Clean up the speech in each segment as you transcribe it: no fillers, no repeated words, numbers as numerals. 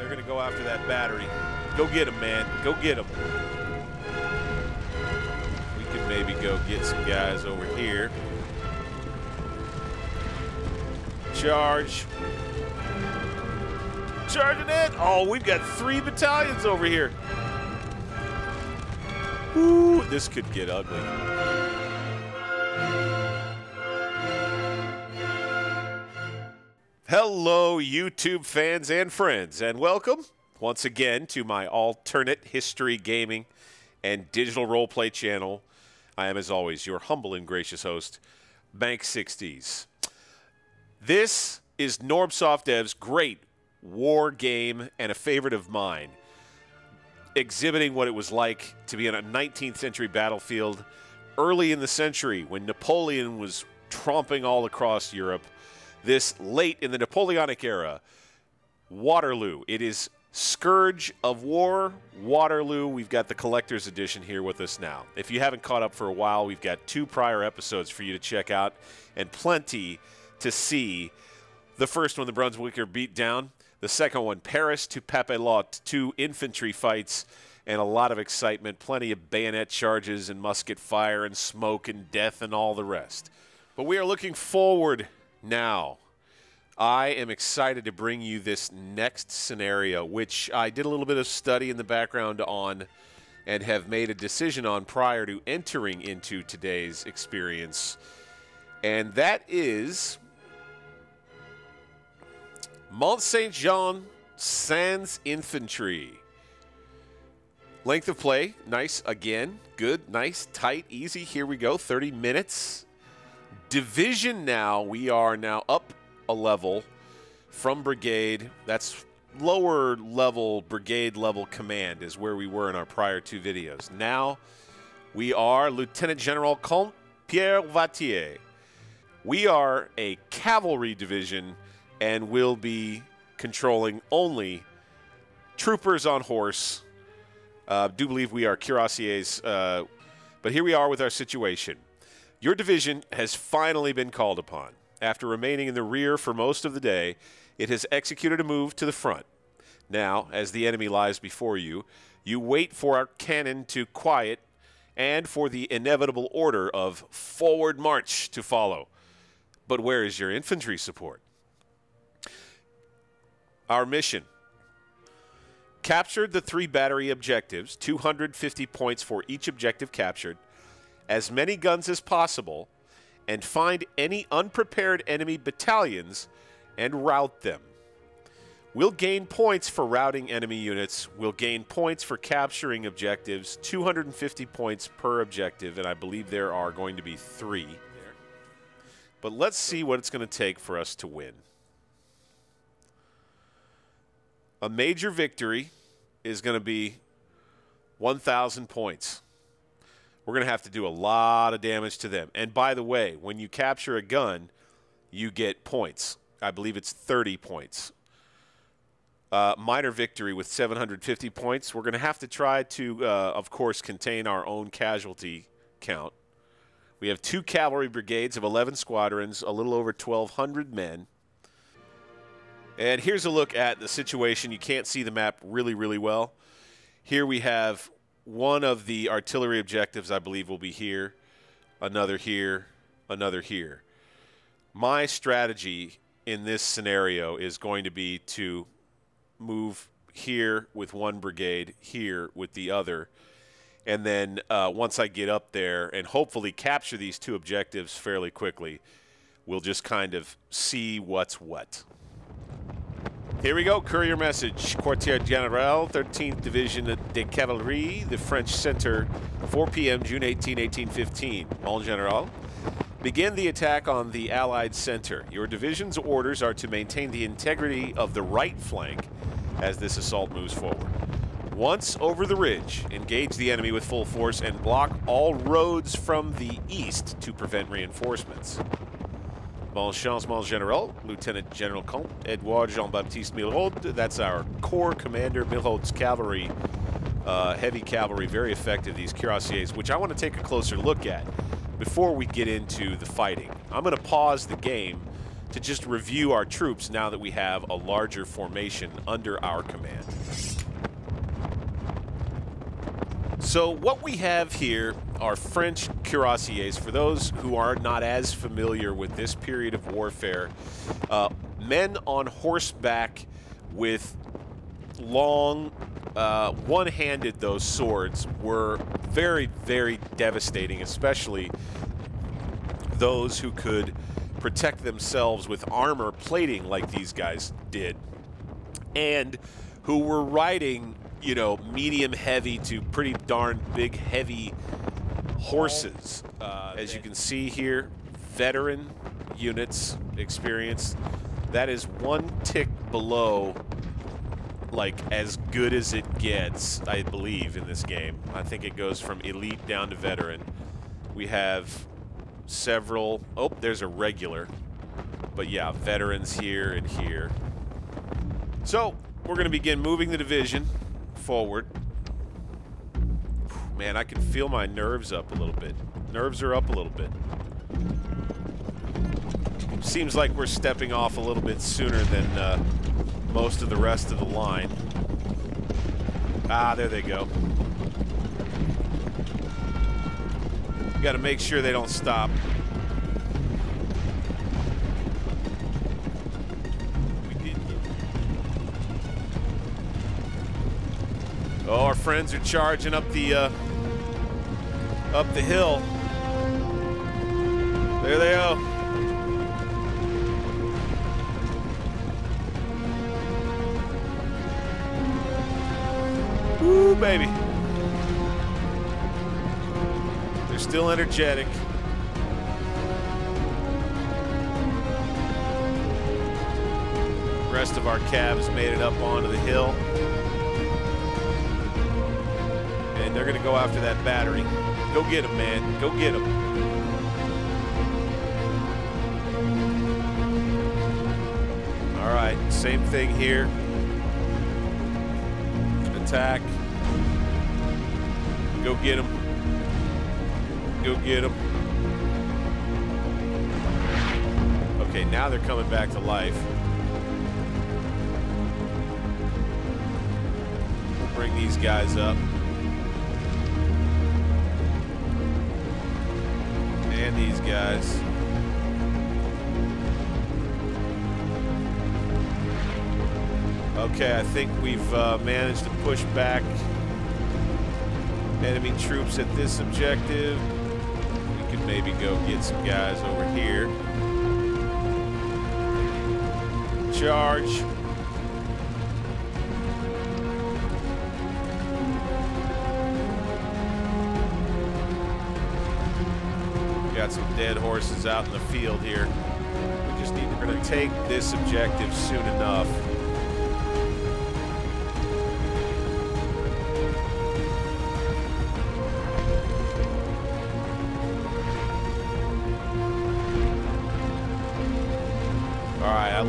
They're going to go after that battery. Go get them, man. Go get them. We can maybe go get some guys over here. Charge. Charging in. Oh, we've got 3 battalions over here. Ooh, this could get ugly. Hello, YouTube fans and friends, and welcome once again to my alternate history gaming and digital roleplay channel. I am, as always, your humble and gracious host, Bank60s. This is NorbSoftDev's great war game and a favorite of mine, exhibiting what it was like to be on a 19th century battlefield early in the century when Napoleon was tromping all across Europe. This late in the Napoleonic era, Waterloo. It is Scourge of War, Waterloo. We've got the collector's edition here with us now. If you haven't caught up for a while, we've got 2 prior episodes for you to check out and plenty to see. The first one, the Brunswicker beatdown. The second one, Paris to Papelotte, 2 infantry fights and a lot of excitement, plenty of bayonet charges and musket fire and smoke and death and all the rest. But we are looking forward now. I am excited to bring you this next scenario, which I did a little bit of study in the background on and have made a decision on prior to entering into today's experience. And that is Mont Saint-Jean Sans Infantry. Length of play, nice again. Good, nice, tight, easy. Here we go, 30 minutes. Division now, we are now up a level from brigade. That's lower level, brigade level command is where we were in our prior 2 videos. Now we are Lieutenant General Comte Pierre Watier. We are a cavalry division and will be controlling only troopers on horse. Do believe we are curasiers, but here we are with our situation. Your division has finally been called upon. After remaining in the rear for most of the day, it has executed a move to the front. Now, as the enemy lies before you, you wait for our cannon to quiet and for the inevitable order of forward march to follow. But where is your infantry support? Our mission: captured the 3 battery objectives, 250 points for each objective captured, as many guns as possible, and find any unprepared enemy battalions and rout them. We'll gain points for routing enemy units. We'll gain points for capturing objectives, 250 points per objective, and I believe there are going to be 3. But let's see what it's going to take for us to win. A major victory is going to be 1,000 points. We're going to have to do a lot of damage to them. And by the way, when you capture a gun, you get points. I believe it's 30 points. Minor victory with 750 points. We're going to have to try to, of course, contain our own casualty count. We have 2 cavalry brigades of 11 squadrons, a little over 1,200 men. And here's a look at the situation. You can't see the map really, really well. Here we have one of the artillery objectives, I believe, will be here, another here, another here. My strategy in this scenario is going to be to move here with 1 brigade, here with the other, and then once I get up there and hopefully capture these 2 objectives fairly quickly, we'll just kind of see what's what. Here we go, courier message. Quartier General, 13th Division de Cavalry, the French Center, 4 p.m., June 18, 1815. Mon General, begin the attack on the Allied center. Your division's orders are to maintain the integrity of the right flank as this assault moves forward. Once over the ridge, engage the enemy with full force and block all roads from the east to prevent reinforcements. Bon chance, Mon General, Lieutenant General Comte Edouard Jean-Baptiste Milhaud. That's our corps commander, Milhaud's cavalry, heavy cavalry, very effective, these curasiers, which I want to take a closer look at before we get into the fighting. I'm going to pause the game to just review our troops now that we have a larger formation under our command. So what we have here are French curasiers. For those who are not as familiar with this period of warfare, men on horseback with long, one-handed those swords were very, very devastating, especially those who could protect themselves with armor plating like these guys did, and who were riding, you know, medium heavy to pretty darn big heavy horses. As you can see here, veteran units experience. That is one tick below, like, as good as it gets, I believe, in this game. I think it goes from elite down to veteran. We have several, oh, there's a regular, but yeah, veterans here and here. So we're going to begin moving the division forward. Man, I can feel my nerves up a little bit. Nerves are up a little bit. Seems like we're stepping off a little bit sooner than most of the rest of the line. Ah, there they go. Got to make sure they don't stop. We did. Oh, our friends are charging up the hill. There they go. Woo, baby. They're still energetic. The rest of our cabs made it up onto the hill. And they're going to go after that battery. Go get them, man. Go get them. All right, same thing here. Attack. Go get him. Go get him. Okay, now they're coming back to life. Bring these guys up. And these guys. Okay, I think we've managed to push back enemy troops at this objective. We could maybe go get some guys over here. Charge. Got some dead horses out in the field here. We just need, we're going to take this objective soon enough.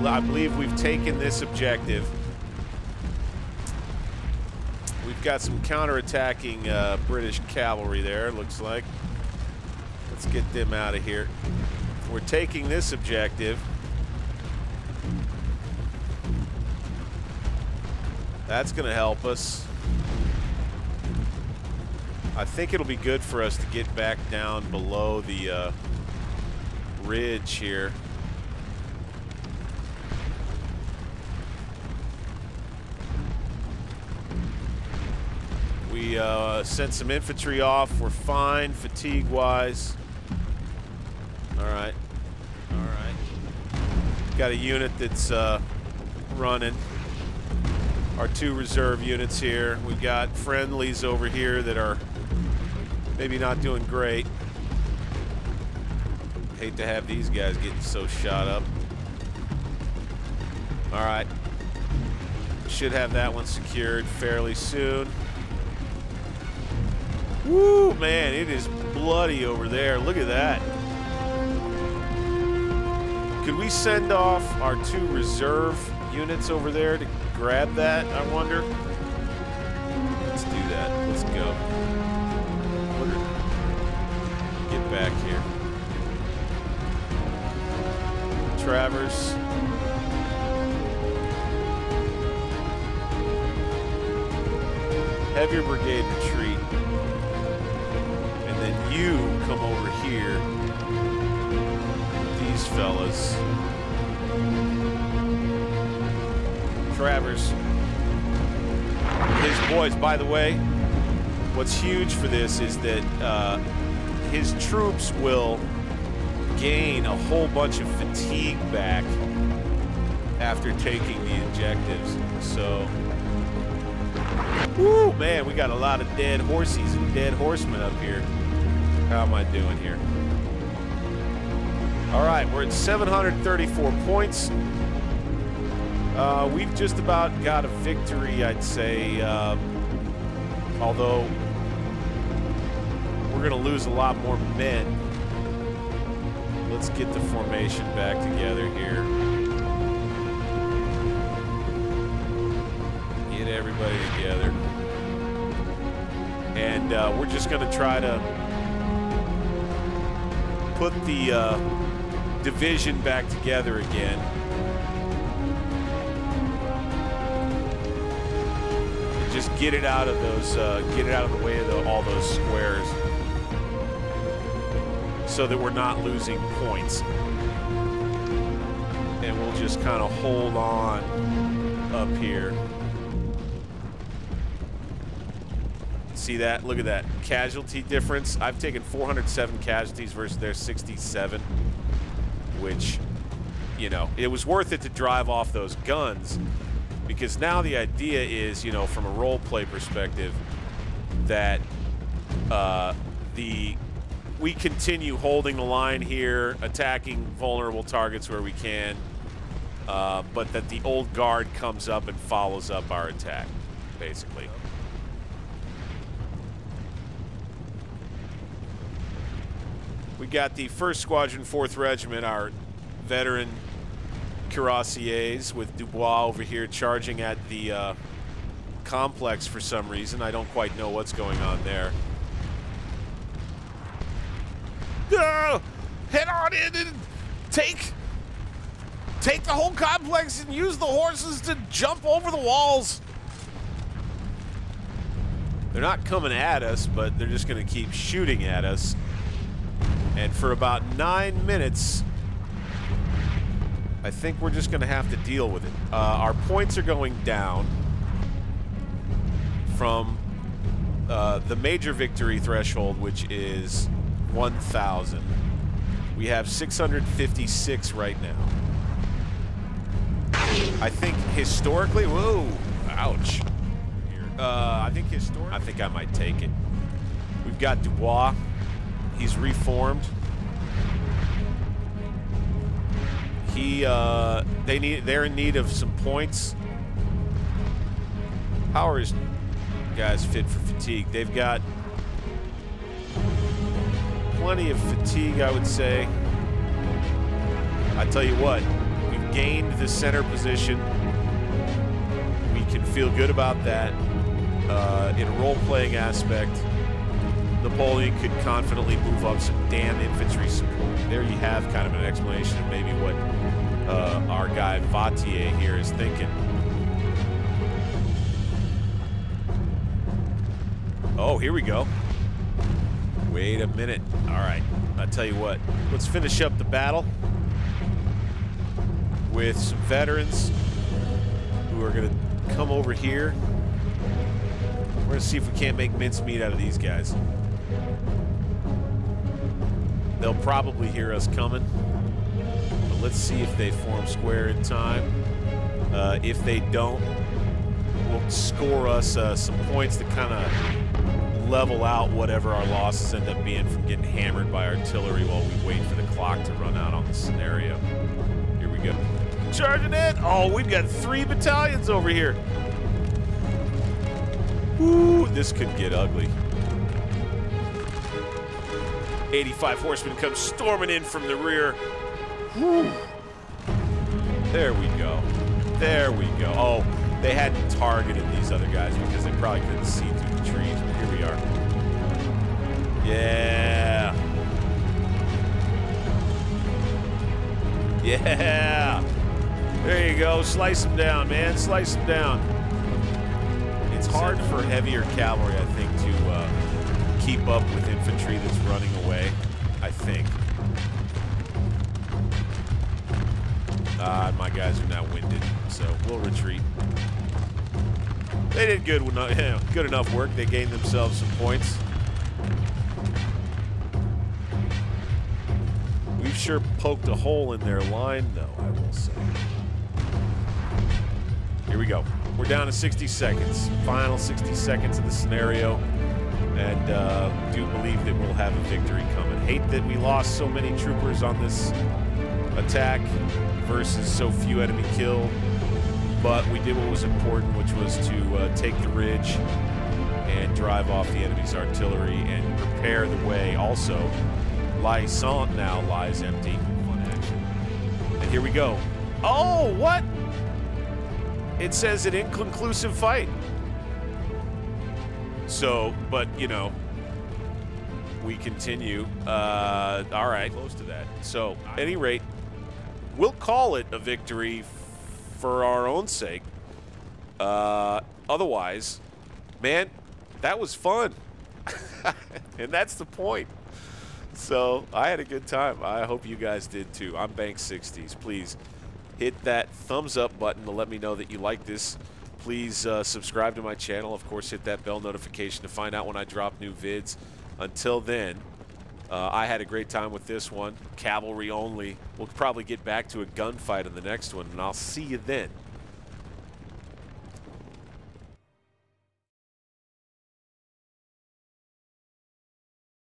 I believe we've taken this objective. We've got some counter-attacking British cavalry there, looks like. Let's get them out of here. We're taking this objective. That's going to help us. I think it'll be good for us to get back down below the ridge here. We sent some infantry off. We're fine fatigue-wise. All right. All right. Got a unit that's running. Our 2 reserve units here. We've got friendlies over here that are maybe not doing great. Hate to have these guys getting so shot up. All right. Should have that one secured fairly soon. Woo, man, it is bloody over there. Look at that. Could we send off our 2 reserve units over there to grab that, I wonder? Let's do that. Let's go. Get back here. Traverse. Have your brigade retreat. And then you come over here. These fellas. Traverse. His boys, by the way, what's huge for this is that his troops will gain a whole bunch of fatigue back after taking the objectives. So, whoo, man, we got a lot of dead horsies and dead horsemen up here. How am I doing here? All right, we're at 734 points. We've just about got a victory, I'd say, although we're going to lose a lot more men. Let's get the formation back together here. Get everybody together. And we're just going to try to put the division back together again. And just get it out of those, get it out of the way of all those squares, so that we're not losing points. And we'll just kind of hold on up here. See that? Look at that casualty difference. I've taken 407 casualties versus their 67, which, you know, it was worth it to drive off those guns, because now the idea is, you know, from a role play perspective, that we continue holding the line here, attacking vulnerable targets where we can, but that the old guard comes up and follows up our attack, basically. We got the 1st Squadron, 4th Regiment, our veteran curasiers, with Dubois over here charging at the complex for some reason. I don't quite know what's going on there. Head on in and take the whole complex and use the horses to jump over the walls. They're not coming at us, but they're just going to keep shooting at us. And for about 9 minutes, I think we're just going to have to deal with it. Our points are going down from the major victory threshold, which is 1,000. We have 656 right now. I think historically, whoa, ouch. I think I might take it. We've got Dubois. He's reformed. They're in need of some points. How are his guys fit for fatigue? They've got plenty of fatigue, I would say. I tell you what, we've gained the center position. We can feel good about that. In a role-playing aspect, Napoleon could confidently move up some damn infantry support. There you have kind of an explanation of maybe what our guy Watier here is thinking. Oh, here we go. Wait a minute. All right, I'll tell you what. Let's finish up the battle with some veterans who are going to come over here. We're going to see if we can't make mincemeat out of these guys. They'll probably hear us coming, but let's see if they form square in time. If they don't, we'll score us some points to kind of level out whatever our losses end up being from getting hammered by artillery while we wait for the clock to run out on the scenario. Here we go. Charging in! Oh, we've got 3 battalions over here. Ooh, this could get ugly. 85 horsemen come storming in from the rear. Whew. There we go. There we go. Oh, they hadn't targeted these other guys because they probably couldn't see through the trees, but here we are. Yeah. Yeah. There you go. Slice them down, man. Slice them down. It's hard for heavier cavalry, I think, to keep up with infantry that's running away, I think. My guys are now winded, so we'll retreat. They did good enough work. They gained themselves some points. We've sure poked a hole in their line, though, I will say. Here we go. We're down to 60 seconds. Final 60 seconds of the scenario. And do believe that we'll have a victory coming. Hate that we lost so many troopers on this attack versus so few enemy killed. But we did what was important, which was to take the ridge and drive off the enemy's artillery and prepare the way. Also, Lyssant now lies empty. Fun action. And here we go. Oh, what? It says an inconclusive fight. So, but, you know, we continue. All right, close to that. So, at any rate, we'll call it a victory for our own sake. Otherwise, man, that was fun. And that's the point. So, I had a good time. I hope you guys did too. I'm Bank 60s. Please hit that thumbs up button to let me know that you like this. Please subscribe to my channel. Of course, hit that bell notification to find out when I drop new vids. Until then, I had a great time with this one. Cavalry only. We'll probably get back to a gunfight in the next one, and I'll see you then.